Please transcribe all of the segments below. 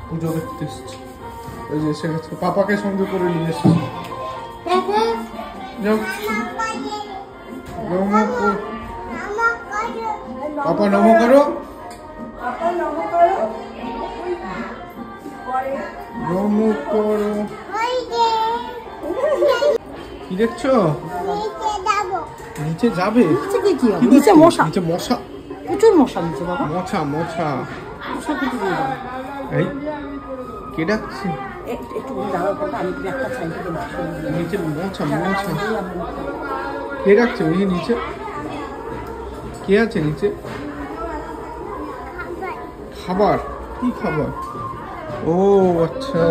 পুজো দেখতে এসেছি। ওই যে এসে গেছে, পাপাকে সঙ্গে করে নিয়ে এসেছি। পাপা যাও, নমো করো, পাপা নমো করো, নমো করো। কি দেখছো? নিচে যাবে? নিচে মশা, নিচে মশা, প্রচুর মশা নিচে বাবা। মশা মশা এই কে ডাকছে? নিচে মশা মশা কে ডাকছে? ওই নিচে কে আছে? নিচে খাবার? কি খাবার? ও আচ্ছা,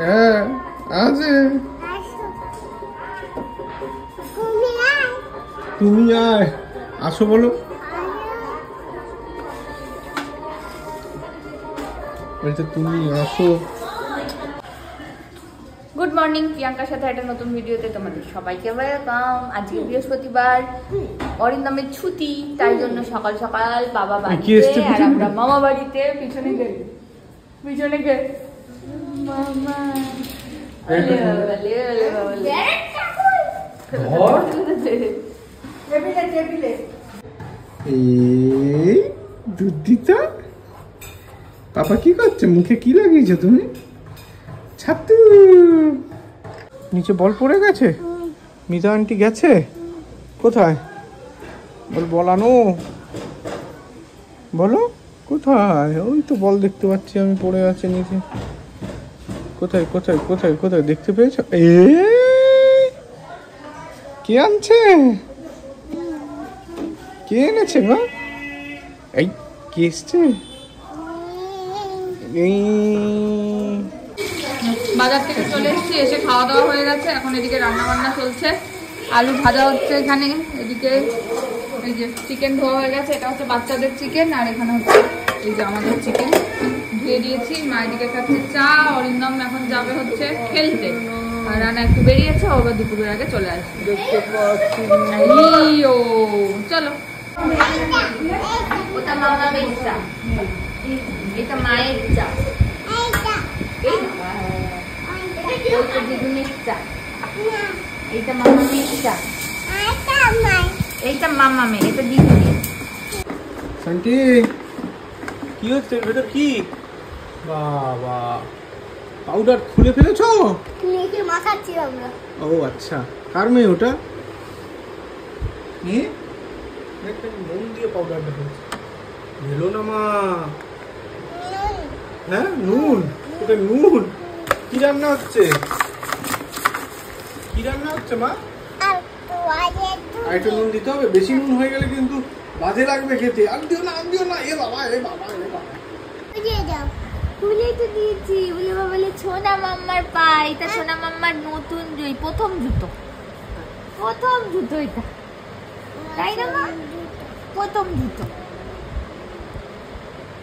হ্যাঁ আছে। তুমি আয়, আসো বলো। তুমি আসো। গুড মর্নিং, প্রিয়াঙ্কার সাথে একটা নতুন ভিডিওতে তোমাদের সবাইকে ওয়েলকাম। আজকে বৃহস্পতিবার, অরিন্দমের ছুটি, তাই জন্য সকাল সকাল বাবা বাড়িতে আর আমরা মামা বাড়িতে। পিছনে গে পিছনে গে মামা দুধ। পাপা কি করছে? মুখে কি লাগিয়েছো তুমি? ছাতু। নিচে বল পড়ে গেছে? মিতা আন্টি গেছে কোথায়? বলানো, বলো কোথায়? ওই তো বল দেখতে পাচ্ছি আমি, পড়ে আছে নিচে। কোথায় কোথায় কোথায় কোথায় দেখতে পেয়েছো? কে আনছে? কে এনেছে মা? এই কে এসছে? বাজার থেকে চলে এসেছি, এসে খাওয়া দাওয়া হয়ে গেছে। এখন এদিকে রান্না বান্না চলছে, আলু ভাজা হচ্ছে এখানে। এদিকে এই যে চিকেন ধোয়া হয়ে গেছে, এটা হচ্ছে বাচ্চাদের চিকেন, আর এখানে হচ্ছে এই যে আমাদের চিকেন ধুয়ে দিয়েছি। মা এদিকে খাচ্ছে চা, অরিন্দম এখন যাবে হচ্ছে খেলতে, আর রান্না একটু বেরিয়েছে, ও আবার দুপুরের আগে চলে আসবে। ও চলো, ওটা মামার চা, এটা মায়ের চা, এইটা মামামের চা, এইটা মামামে, এটা দিদুনি। শান্তি কি হচ্ছে ভেতর? কি বাবা, পাউডার খুলে ফেলেছো? মাখাচ্ছি আমরা। ও আচ্ছা, কার মেয়ে ওটা? মন দিয়ে পাউডারটা ফেলছে। ভেলো না মা। হ্যাঁ নুন, ওটা নুন। কি রান্না হচ্ছে? কি রান্না হচ্ছে মা? আর একটু নুন দিতে হবে, বেশি নুন হয়ে গেলে কিন্তু বাজে লাগবে খেতে। আর দিও না, আর দিও না। এ বাবা, এ বাবা, এ বাবা। খুলে তো দিয়েছি, বলে বাবা বলে সোনা মাম্মার পাই। এটা সোনা মাম্মার নতুন প্রথম জুতো, প্রথম জুতো এটা, তাই না মা? প্রথম জুতো।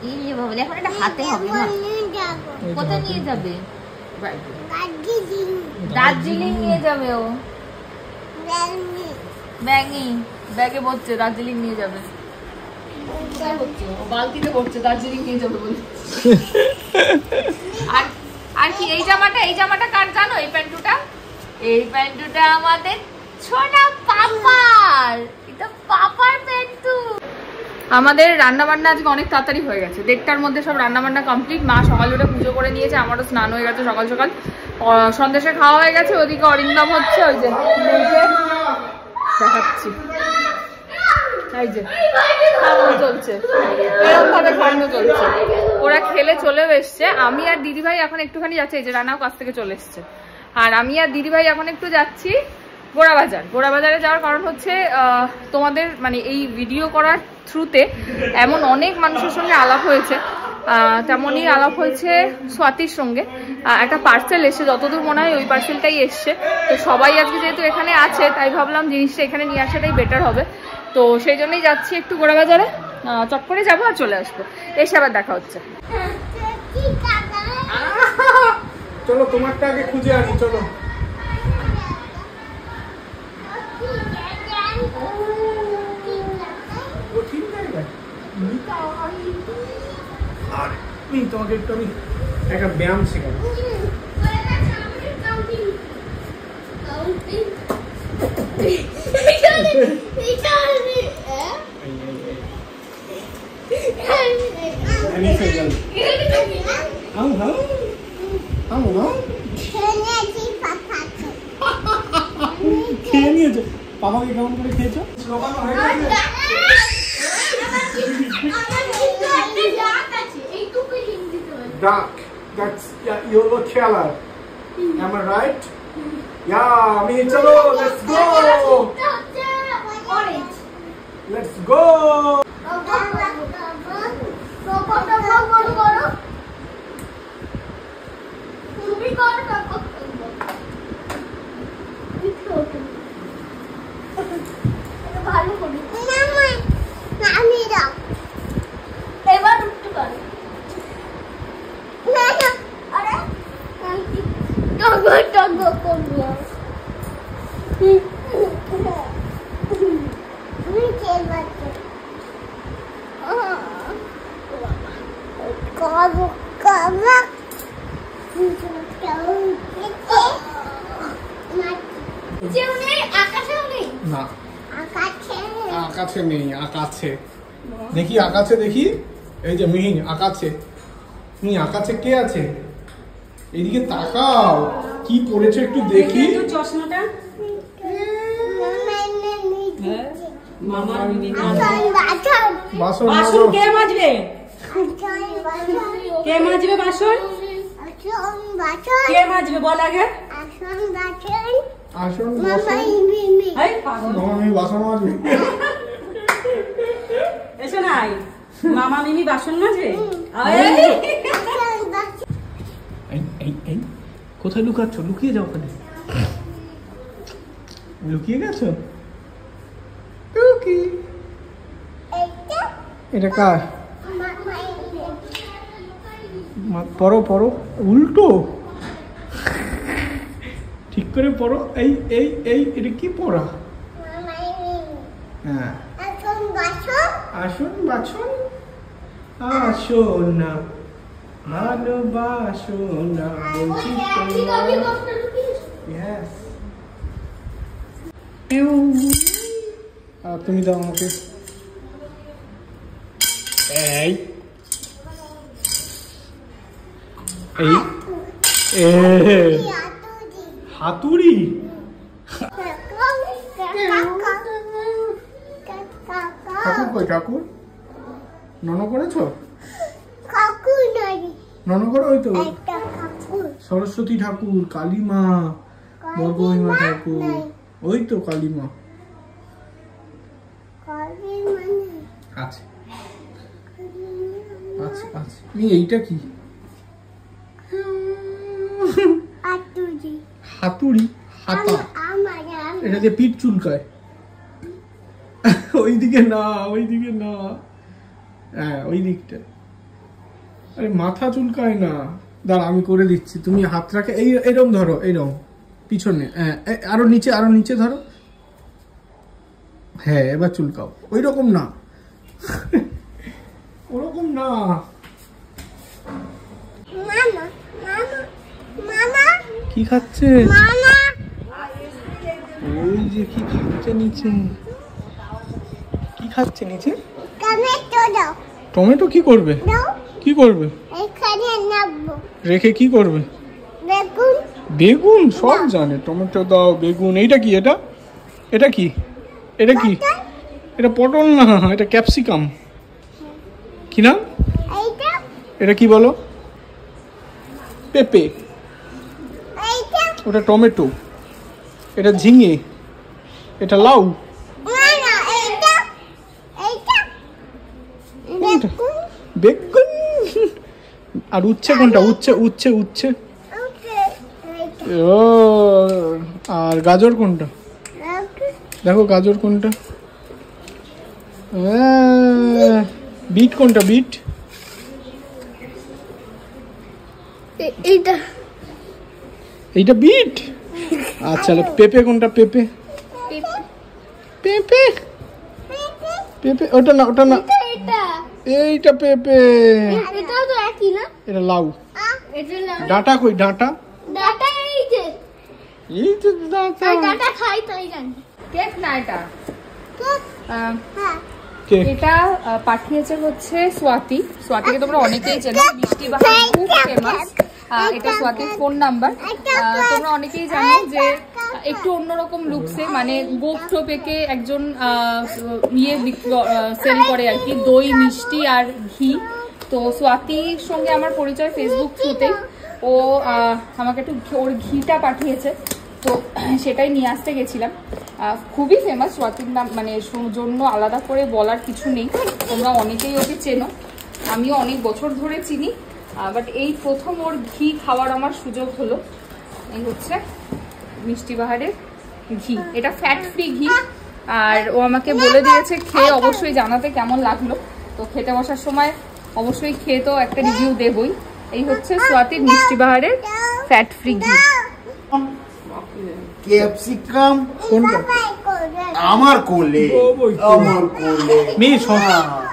এই যে বাবা এখন এটা হাতে হবে না। কোথায় নিয়ে যাবে? দার্জিলিং নিয়ে যাবে ও। ব্যাগে ব্যাগে বলছে দার্জিলিং নিয়ে যাবে। বালতিতে করছে দার্জিলিং নিয়ে যাবে বলে। আর কি এই জামাটা কার জানো? এই প্যান্টুটা আমাদের ছোটা পাপার। এটা পাপার প্যান্টু। আমাদের রান্না বান্না আজকে অনেক তাড়াতাড়ি হয়ে গেছে, 1:30টার মধ্যে সব রান্না বান্না কমপ্লিট। মা সকালে উঠে পুজো করে নিয়েছে, আমারও স্নান হয়ে গেছে সকাল সকাল। সন্দেশে খাওয়া হয়ে গেছে। ওদিকে অরিন্দম হচ্ছে ওই যে দেখাচ্ছি, এই যে খাওয়ানো চলছে, এরকম ভাবে খাওয়ানো চলছে। ওরা খেলে চলেও এসছে। আমি আর দিদিভাই এখন একটুখানি যাচ্ছি, এই যে রানাও কাছ থেকে চলে এসছে। আর আমি আর দিদিভাই এখন একটু যাচ্ছি গোড়াবাজারে যাওয়ার কারণ হচ্ছে তোমাদের মানে এই ভিডিও করার থ্রুতে এমন অনেক মানুষের সঙ্গে আলাপ হয়েছে, তেমনই আলাপ হয়েছে স্বাতির সঙ্গে। একটা পার্সেল এসছে, যতদূর মনে হয় ওই পার্সেলটাই এসছে। তো সবাই আজকে যেহেতু এখানে আছে, তাই ভাবলাম জিনিসটা এখানে নিয়ে আসাটাই বেটার হবে। তো সেই জন্যই যাচ্ছি একটু গোড়াবাজারে, চট করে যাবো আর চলে আসবো। এসে আবার দেখা হচ্ছে। চলো তোমারটা আগে খুঁজে আনি, চলো। আর তোমাকে একটু আমি একটা ব্যায়াম শেখাবো। খেয়ে নিয়েছো? পাপাকে কেমন করে খেয়েছো? Duck. That's yellow color. Am I right? Yeah, me chalo. Let's go. Orange. Let's go. এবার উঠতে পারো। আরে টগো করবো। না আকাশে নেই, আকাশে দেখি, আকাশে দেখি। এই যে মিহিন আকাশে, আকাশে কে আছে? এদিকে তাকাও, কি পড়েছে একটু দেখি। চশমাটা বাসন বাসন কে মাজবে? কে মাজবে বাসন? কে মাজবে বল আগে? আসন এই পাগল, মামা মিমি বাসন মাজবে। এসো নাই, মামা মিমি বাসন মাজবে। কোথায় লুকাচ্ছ? লুকিয়ে যাও, ওখানে লুকিয়ে গেছো। এটা কার? পড়ো পড়ো, উল্টো ঠিক করে পড়ো। এই এই এই এটা কি পড়া? হ্যাঁ, আসুন বাছুন, আসুন না ভালোবাসো না বলছি তোমার। Yes. তুমি দাও আমাকে। এই এই হাতুড়ি। ঠাকুর কই? ঠাকুর নন করেছো? নন করো? ওই তো সরস্বতী ঠাকুর, কালী মা, বর্গমা ঠাকুর, ওই তো কালী মা আছে। আচ্ছা আচ্ছা, এইটা কি? হাতুড়ি, হাতা। এটা দিয়ে পিঠ চুলকায়। ওইদিকে না, ওইদিকে না, হ্যাঁ ওই দিকটা। আরে মাথা চুলকায় না, দাঁড়া আমি করে দিচ্ছি। তুমি হাতটাকে এইরকম ধরো, এইরকম পিছনে, হ্যাঁ আরো নিচে, আরো নিচে ধরো। হ্যাঁ এবার চুলকাও। ওই রকম না, ওরকম না। কি খাচ্ছে? ওই যে কি খাচ্ছে নিচে, কি খাচ্ছে নিচে? টমেটো। কি করবে? কি করবে? রেখে কি করবে? বেগুন। সব জানে। টমেটো দাও, বেগুন। এইটা কি? এটা এটা কি? এটা কি? এটা পটল না, এটা ক্যাপসিকাম। কি নাম এটা? কি বলো? পেঁপে। ওটা টমেটো। এটা ঝিঙে। এটা লাউ। বেগুন। আর উচ্ছে কোনটা? উচ্ছে উচ্ছে উচ্ছে। ও, আর গাজর কোনটা? দেখো গাজর কোনটা? বিট কোনটা? বিট। এইটা বিট। আচ্ছা, পেঁপে কোনটা? পেঁপে। পেঁপে পেঁপে। ওটা না, ওটা না, এইটা পেঁপে, এটাও তো একই না? এটা লাউ। এটা না। ডাঁটা কই ডাঁটা? ডাটা এই যে। এই তো ডাঁটা। আর ডাটা খাই তাই জানি। কেক না এটা। হ্যাঁ। কে? এটা পাঠিয়েছে হচ্ছে স্বাতিকে তোমরা অনেকেই চেনো, মিষ্টি বাহার খুব ফেমাস। এটা স্বাতির ফোন নাম্বার। তোমরা অনেকেই জানো যে একটু অন্যরকম লুকসে, মানে গোপ টোপেকে একজন সেল করে আর কি, দই মিষ্টি আর ঘি। তো স্বাতির সঙ্গে আমার পরিচয় ফেসবুক থ্রুতে। ও আমাকে একটু ওর ঘিটা পাঠিয়েছে, তো সেটাই নিয়ে আসতে গেছিলাম। খুবই ফেমাস স্বাতির নাম, মানে জন্য আলাদা করে বলার কিছু নেই, তোমরা অনেকেই ওকে চেনো, আমিও অনেক বছর ধরে চিনি। বাট এই প্রথম ওর ঘি খাওয়ার আমার সুযোগ হলো। এই হচ্ছে মিষ্টি বাহারের ঘি, এটা ফ্যাট ফ্রি ঘি। আর ও আমাকে বলে দিয়েছে খেয়ে অবশ্যই জানাতে কেমন লাগলো। তো খেতে বসার সময় অবশ্যই খেয়ে তো একটা রিভিউ দেবই। এই হচ্ছে স্বাতির মিষ্টি বাহারের ফ্যাট ফ্রি ঘি। ক্যাপসিকাম কোনটা? আমার কোলে, আমার কোলে।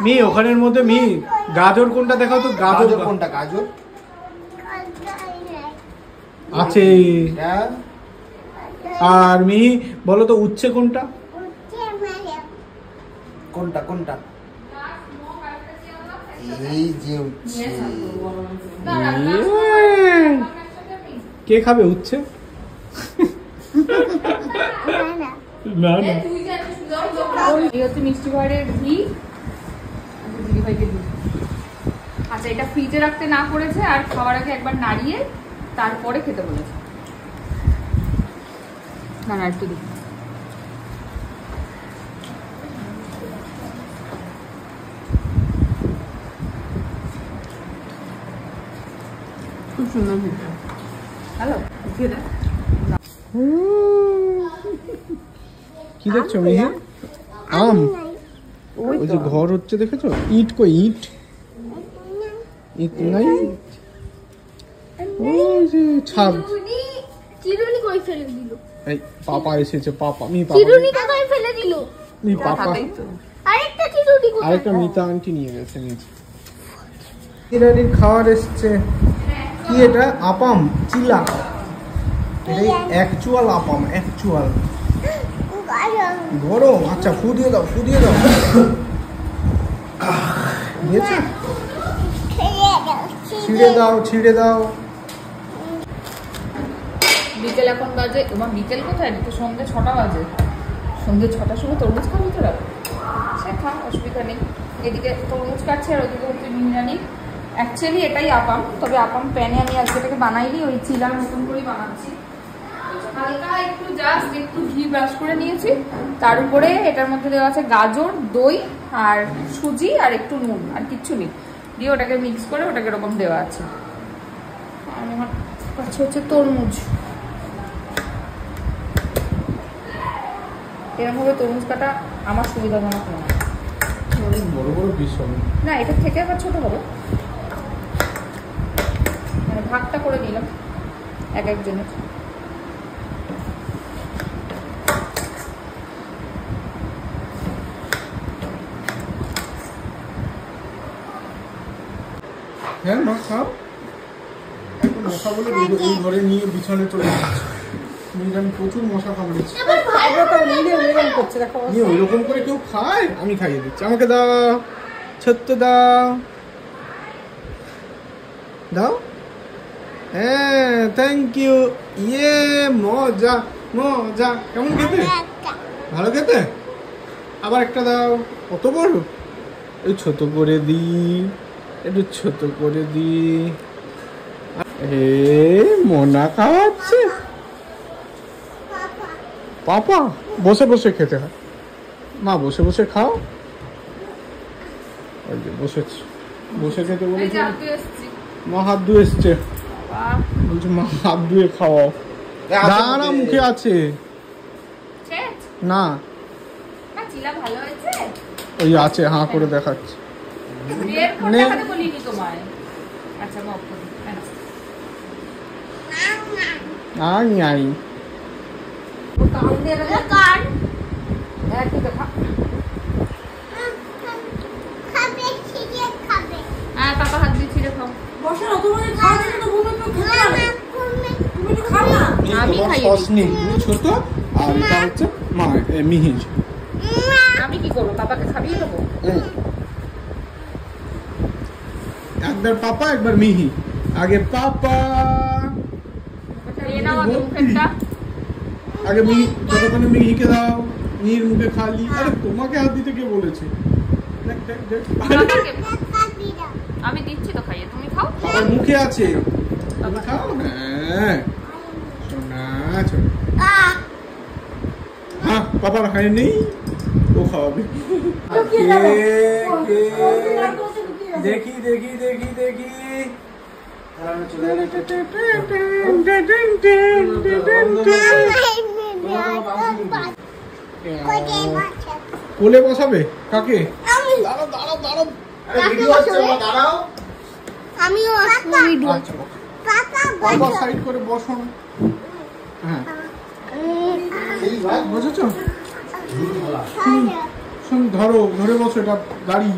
মি ওখানের মধ্যে গাজর কোনটা দেখাও তো? গাজর কোনটা? গাজর আছে। হ্যাঁ। আর বলো তো উচ্ছে কোনটা? কোনটা কোনটা? এই যে উচ্ছে। কে খাবে উচ্ছে? না না। এই হচ্ছে মিষ্টি বাহারের ঘি। আচ্ছা, এটা ফ্রিজে রাখতে না করেছে, আর খাওয়ার আগে একবার নাড়িয়ে তারপরে খেতে বলেছে। না না, একটু দিই। খুব সুন্দর খেতে। হ্যালো, খেয়ে দেখ। কি দেখছো মিহি? আম। ওই যে ঘর হচ্ছে দেখেছো? ইট কই? ইট নাই। ওই যে ছাদ। চিরুনি কই ফেলে দিল? এই পাপা এসেছে। পাপা চিরুনি কই ফেলে দিল? পাপা আরেকটা চিরুনি কোথায়? আরেকটা মিতা আন্টি নিয়ে গেছে নিচে। ইরানির খাবার এসছে। কি এটা? আপাম চিলা। এই অ্যাকচুয়াল আপাম, অ্যাকচুয়াল গরম। আচ্ছা, ফু দিয়ে দাও। দিয়েছো? ছিঁড়ে দাও। বিকেল এখন বাজে, তোমার বিকেল কোথায়? তো সন্ধ্যে 6টা বাজে। সন্ধ্যে 6টার সময় তরমুজ খাবো তোরা? সে খা, অসুবিধা নেই। এদিকে তরমুজ কাটছে আর ওদিকে হচ্ছে মিহিরানি। অ্যাকচুয়ালি এটাই আপাম, তবে আপাম প্যানে আমি আজকে এটাকে বানাইনি, ওই চিলার মতন করেই বানাচ্ছি। হালকা একটু ঘি ব্রাশ করে নিয়েছি, তার উপরে এটার মধ্যে দেওয়া আছে গাজর, দই আর সুজি আর একটু নুন, আর কিচ্ছু নেই, দিয়ে ওটাকে মিক্স করে ওটাকে এরকম দেওয়া আছে। আর আমার কাছে হচ্ছে তরমুজ। এরকম ভাবে তরমুজ কাটা আমার সুবিধাজনক নয়। বড় বড় পিস হবে না, এটা থেকে আবার ছোট হবে, মানে ভাগটা করে নিলাম এক একজনের। হ্যাঁ মা খাও। এখন মশা বলে এই ঘরে নিয়ে বিছানে চলে যাচ্ছে। আমি প্রচুর মশা কামড়েছি। ওইরকম করে কেউ খায়? আমি খাইয়ে দিচ্ছি। আমাকে দাও, ছোট্ট দাও। হ্যাঁ, থ্যাংক ইউ। ইয়ে মজা। কেমন খেতে? ভালো খেতে? আবার একটা দাও। কত বড়? এই ছোট করে দি। মোনা খাওয়াচ্ছে। পাপা বসে বসে খেতে হয়। মা বসে বসে খাও। ওই যে বসে খেতে বলেছে। মা হাত ধুয়ে এসছে, বলছে মা হাত ধুয়ে খাওয়াও। দাঁড়া, মুখে আছে না? ওই আছে, হাঁ করে দেখাচ্ছে। আই আমি খাইয়ে সস দিচ্ছি। নেই, তুমি ছোট আর এটা হচ্ছে মা মিহির। আমি কি করবো, পাপাকে খাইয়ে দেবো? একবার পাপা একবার মিহি। আগে পাপা, খেয়ে নাও আগে মুখেরটা। আগে মিহি, যতক্ষণে মিহিকে দাও, মিহির মুখে খালি। আরে তোমাকে হাত দিতে কে বলেছে? দেখ দেখ দেখ, পাপাকে আমি দিচ্ছি তো খাইয়ে, তুমি খাও। বাবার মুখে আছে, তুমি খাও না। সোনা সোনা, হ্যাঁ পাপার হাই নেই, ও খাওয়াবে। দেখি দেখি দেখি দেখি, কোলে বসাবে কাকে? দাঁড়াও দাঁড়াও দাঁড়াও, দাঁড়াও। আমিও আচ্ছা বাবা সাইড করে বসুন। হ্যাঁ বুঝেছ? শুন, ধরো, ধরে বসো, এটা গাড়ি।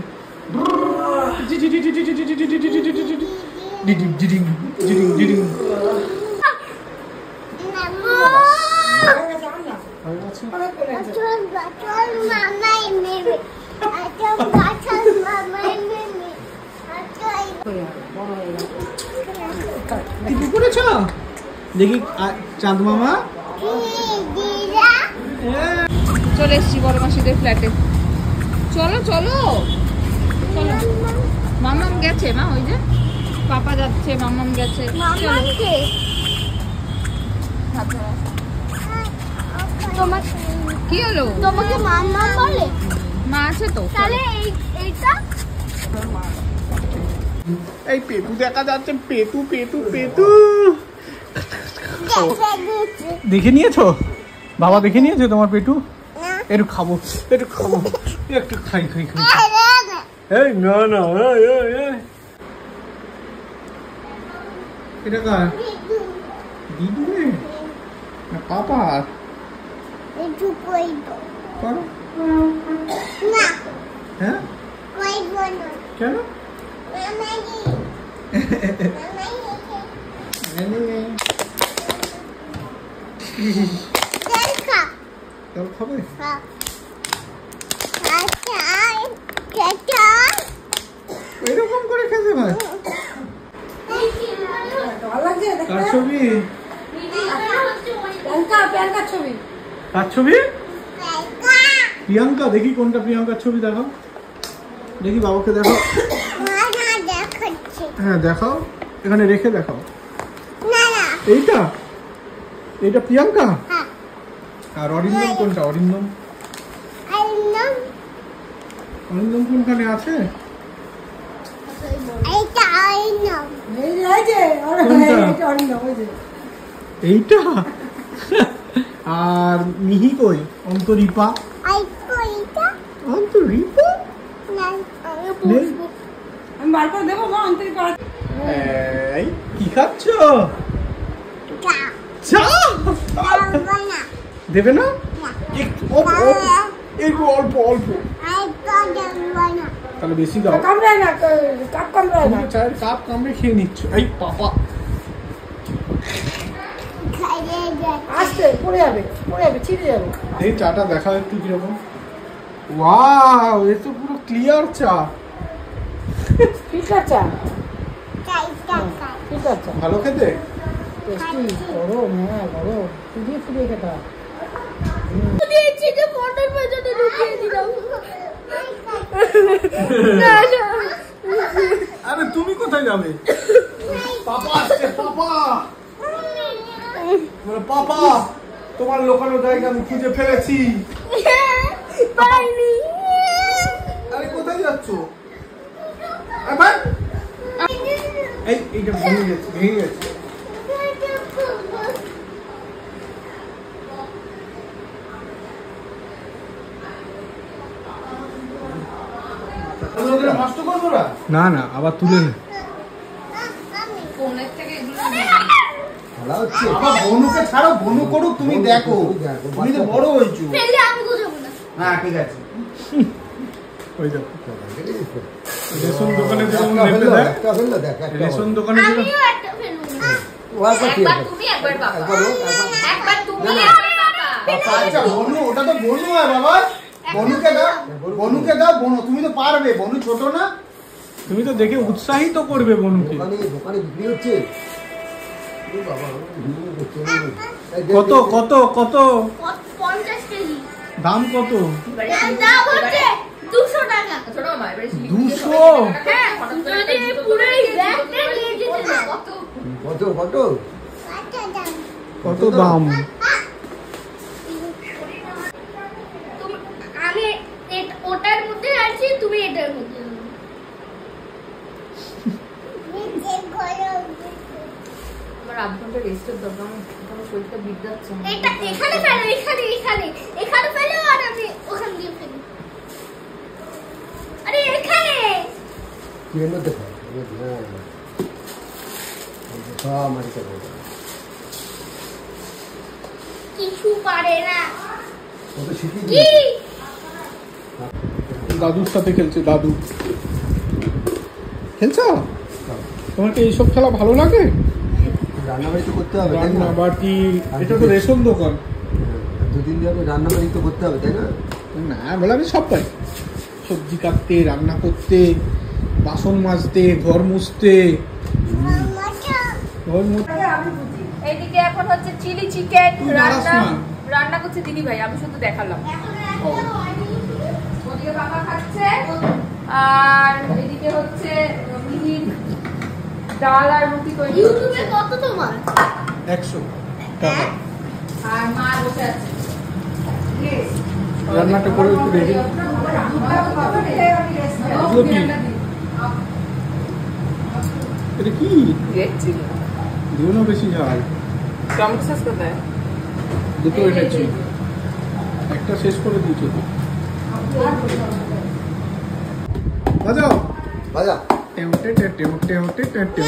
টিপু করেছ দেখি চাঁদ মামা। চলে এসছি বড় মাসিদের ফ্ল্যাটে। চলো চলো চলো। মামাম গেছে মা, ওই যে পাপা যাচ্ছে, মামাম গেছে। মামাকে তোমার কি হলো? তোমাকে মাম্মা বলে? মা আছে তো। তাহলে এইটা এই পেটু দেখা যাচ্ছে, পেটু পেটু পেটু। দেখে নিয়েছো বাবা? দেখে নিয়েছো তোমার পেটু? একটু খাবো, একটু খাবো, একটু খাই খাই খাই। এই না না, এটা কার? দিদু না পাপা? একটু কইবো করো। না, হ্যাঁ কইবো না। কেন? মামাজি দেখা জল খাবে? আচ্ছা কেটা এরকম করে খেতে হয়? কার ছবি? প্যানকার ছবি। কার ছবি? প্রিয়াঙ্কা। দেখি কোনটা প্রিয়াঙ্কার ছবি, দেখাও দেখি, বাবাকে দেখাও। দেখাচ্ছি হ্যাঁ দেখাও, এখানে রেখে দেখাও। না না এইটা, এইটা প্রিয়াঙ্কা। হ্যাঁ আর অরিন্দম কোনটা? অরিন্দম, আইনাম অরিন্দম কোনখানে আছে? এইটা আইনাম এইটা। আর মিহি কই? অন্তরীপা। আইকো এইটা অন্তরীপা না নেই? আমি বার করে দেবো মা, অন্তরি করা। এই কি খাচ্ছ? কা চা না দেবে না? না একটু একটু অল্প অল্প, আইকো দেবো না তাহলে বেশি দাও। কামড়ায় না, কাপ কামড়ায় তুমি না। তো চায়ের কাপ কামড়ে খেয়ে নিচ্ছ। এই বাবা, খাইয়ে যাচ্ছে আসতে পড়ে যাবে, ছিঁড়ে যাবে। এই চাটা দেখা একটু কিরকম। ওয়াও, এ তো পুরো ক্লিয়ার চা। ফিল্টার চা, কাইটা কাই ফিল্টার চা। ভালো খেতে? টেস্টি, গরম, হ্যাঁ গরম, ফুটিয়ে ফুটিয়ে খেতে হয়। দিয়েছি যে মোটর পর্যন্ত ঢুকিয়ে দিলাম আরে তুমি কোথায় যাবে? পাপা আসছে, পাপা। পাপা, তোমার লোকানো জায়গা আমি খুঁজে ফেলেছি। পাইনি আরে কোথায় যাচ্ছ? এইটা ভেঙে গেছে, ভেঙে গেছে। না না, আবার তুলে নে। ফোনের থেকে এগুলো খেলা হচ্ছে। আবার বনুকে ছাড়ো, বনু করুক, তুমি দেখো। তুমি তো বড় হয়েছো। ফেলে আমি বুঝাবো না হ্যাঁ ঠিক আছে। ওই দেখো, রেশন দোকানে যেরকম রেশন দোকানে যেরকম আমিও একটা ফেলবো একবার তুমি একবার বাবা, একবার তুমি একবার বাবা। আচ্ছা বনু, ওটা তো বনু হয় বাবা। বনুকে দাও, বনুকে দাও। বনু তুমি তো পারবে, বনু ছোট না। তুমি তো দেখে উৎসাহিত করবে বনুকে। দোকানে বিক্রি হচ্ছে। কত কত কত 50 কেজি দাম কত? দাম হচ্ছে 200 টাকা। ছোট মামা এবারে 200? হ্যাঁ, যদি পুরো ব্যাগটা নিয়ে যেতে দাও। কত কত কত দাম? আমি ওটার মধ্যে আছি, তুমি এটার মধ্যে। আমার আধ ঘন্টা রেস্টের দরকার, আমার শরীরটা বিগড়াচ্ছে। এটা এখানে ফেলো, এখানে ফেলো, আর আমি ওখান দিয়ে ফেলি। আরে এখানে কি এর মধ্যে কিছু পারে না। কত শিখি কি দাদুর সাথে খেলছে। দাদু খেলছো? তোমার কি এইসব খেলা ভালো লাগে? রান্নাবাড়ি তো করতে হবে, তাই না? রান্না বাটি, এটা তো রেশন দোকান। দুদিন ধরে রান্নাবাড়ি তো করতে হবে, তাই না? না বলে আমি সব পাই, সবজি কাটতে, রান্না করতে, বাসন মাজতে, ঘর মুছতে। ঘর মুছতে এইদিকে এখন হচ্ছে চিলি চিকেন তুই নাড়াস না। রান্না করছে দিদি ভাই, আমি শুধু দেখালাম। ওদিকে বাবা খাচ্ছে, আর এদিকে হচ্ছে মিহির ডাল আর রুটি তৈরি ইউটিউবে হচ্ছে। কত তোমার? 100 টাকা। আর মা বসে আছে। রান্নাটা করে একটু দেখি। এগুলো কি? এটা কি? দেখছি দিও না বেশি ঝাল। টমেটো সস কোথায়? দুটো এনেছি, একটা শেষ করে দিয়েছো তো। বাজাও। বাজা টেউটে টেউটে টেউটে টেউটে।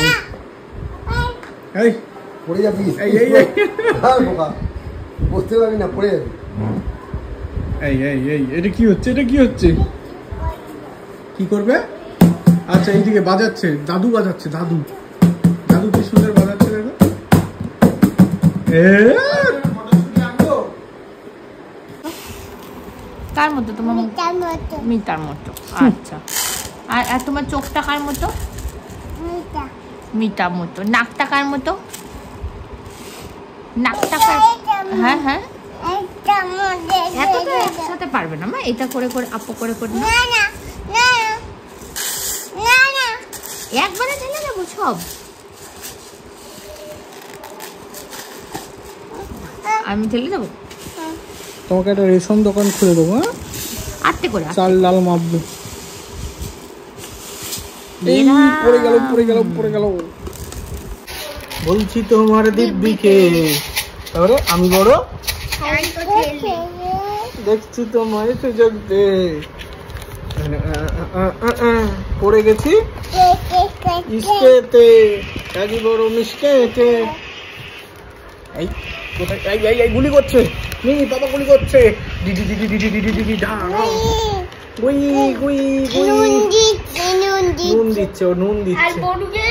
এই পড়ে যাবি। এই, এই, এই। আর বোকা বুঝতে পারবি না, পড়ে যাবি। এই এই এই, এটা কি হচ্ছে? এটা কি হচ্ছে? কি করবে? আচ্ছা এইদিকে বাজাচ্ছে, দাদু বাজাচ্ছে। দাদু দাদু কি সুন্দর বাজাচ্ছে দেখো। কার মতো তোমার? মিতার মতো। আচ্ছা, আর তোমার চোখটা কার মতো? মিতার মতো। নাকটা কার মতো? নাকটা কার? হ্যাঁ হ্যাঁ, এতটা একসাথে পারবে না মা, এটা করে করে আপু করে করে না। একবারে ঢেলে দেবো সব? আমি ঢেলে দেবো? তোমাকে একটা রেশন দোকান খুলে দেবো। হ্যাঁ, আটতে করে চাল ডাল মাপবে। এই পড়ে গেল পড়ে গেল পড়ে গেল। বলছি তোমার দিব্যিকে, তাহলে আমি বড় দেখছি তোমায় সুযোগ দে। পড়ে গেছি ইস্কেতে, কাজী বড় মিস্কেতে। এই কোথায়? এই এই এই গুলি করছে, নি বাবা গুলি করছে। DD DD DD DD DD দাঁড়াও। গুই গুই গুই নুন দিচ্ছে, ও নুন আর দিচ্ছে। বড়ুকে